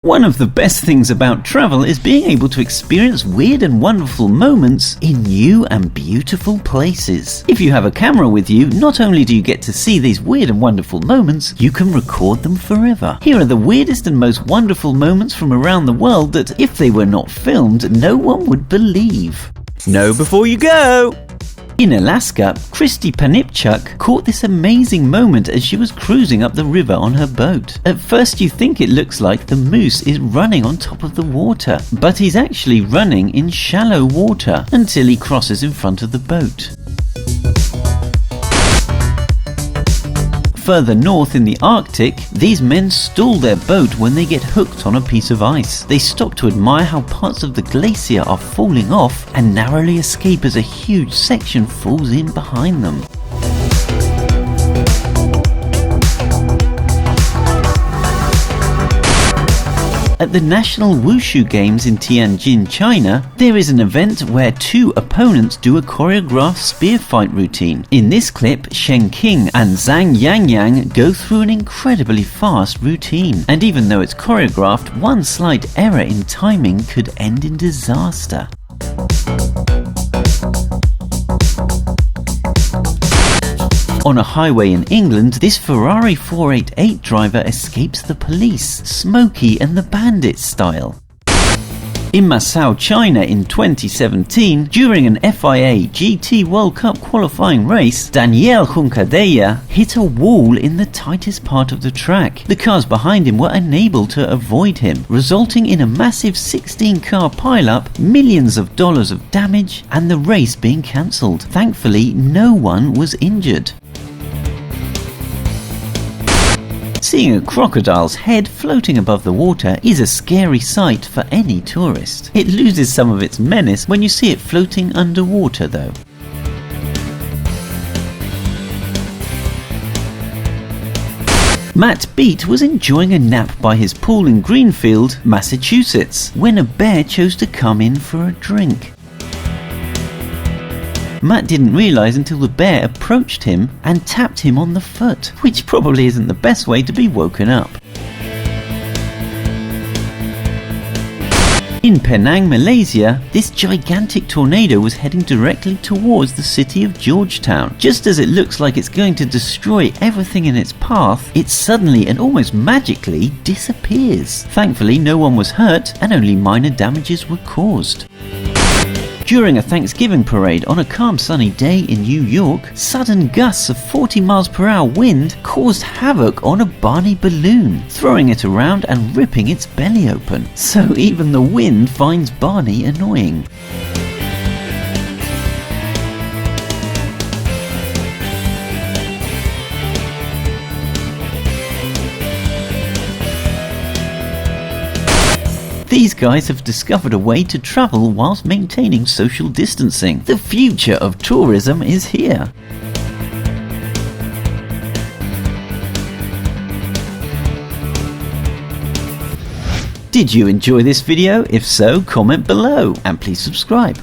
One of the best things about travel is being able to experience weird and wonderful moments in new and beautiful places. If you have a camera with you, not only do you get to see these weird and wonderful moments, you can record them forever. Here are the weirdest and most wonderful moments from around the world that, if they were not filmed, no one would believe. Know before you go! In Alaska, Christy Panipchuk caught this amazing moment as she was cruising up the river on her boat. At first you think it looks like the moose is running on top of the water, but he's actually running in shallow water until he crosses in front of the boat. Further north in the Arctic, these men stall their boat when they get hooked on a piece of ice. They stop to admire how parts of the glacier are falling off and narrowly escape as a huge section falls in behind them. At the National Wushu Games in Tianjin, China, there is an event where two opponents do a choreographed spear fight routine. In this clip, Shen Qing and Zhang Yangyang go through an incredibly fast routine. And even though it's choreographed, one slight error in timing could end in disaster. On a highway in England, this Ferrari 488 driver escapes the police, Smokey and the Bandit style. In Macau, China in 2017, during an FIA GT World Cup qualifying race, Daniel Juncadella hit a wall in the tightest part of the track. The cars behind him were unable to avoid him, resulting in a massive 16-car pileup, millions of dollars of damage, and the race being cancelled. Thankfully, no one was injured. Seeing a crocodile's head floating above the water is a scary sight for any tourist. It loses some of its menace when you see it floating underwater though. Matt Beat was enjoying a nap by his pool in Greenfield, Massachusetts, when a bear chose to come in for a drink. Matt didn't realise until the bear approached him and tapped him on the foot, which probably isn't the best way to be woken up. In Penang, Malaysia, this gigantic tornado was heading directly towards the city of Georgetown. Just as it looks like it's going to destroy everything in its path, it suddenly and almost magically disappears. Thankfully, no one was hurt and only minor damages were caused. During a Thanksgiving parade on a calm sunny day in New York, sudden gusts of 40 miles per hour wind caused havoc on a Barney balloon, throwing it around and ripping its belly open. So even the wind finds Barney annoying. These guys have discovered a way to travel whilst maintaining social distancing. The future of tourism is here. Did you enjoy this video? If so, comment below and please subscribe.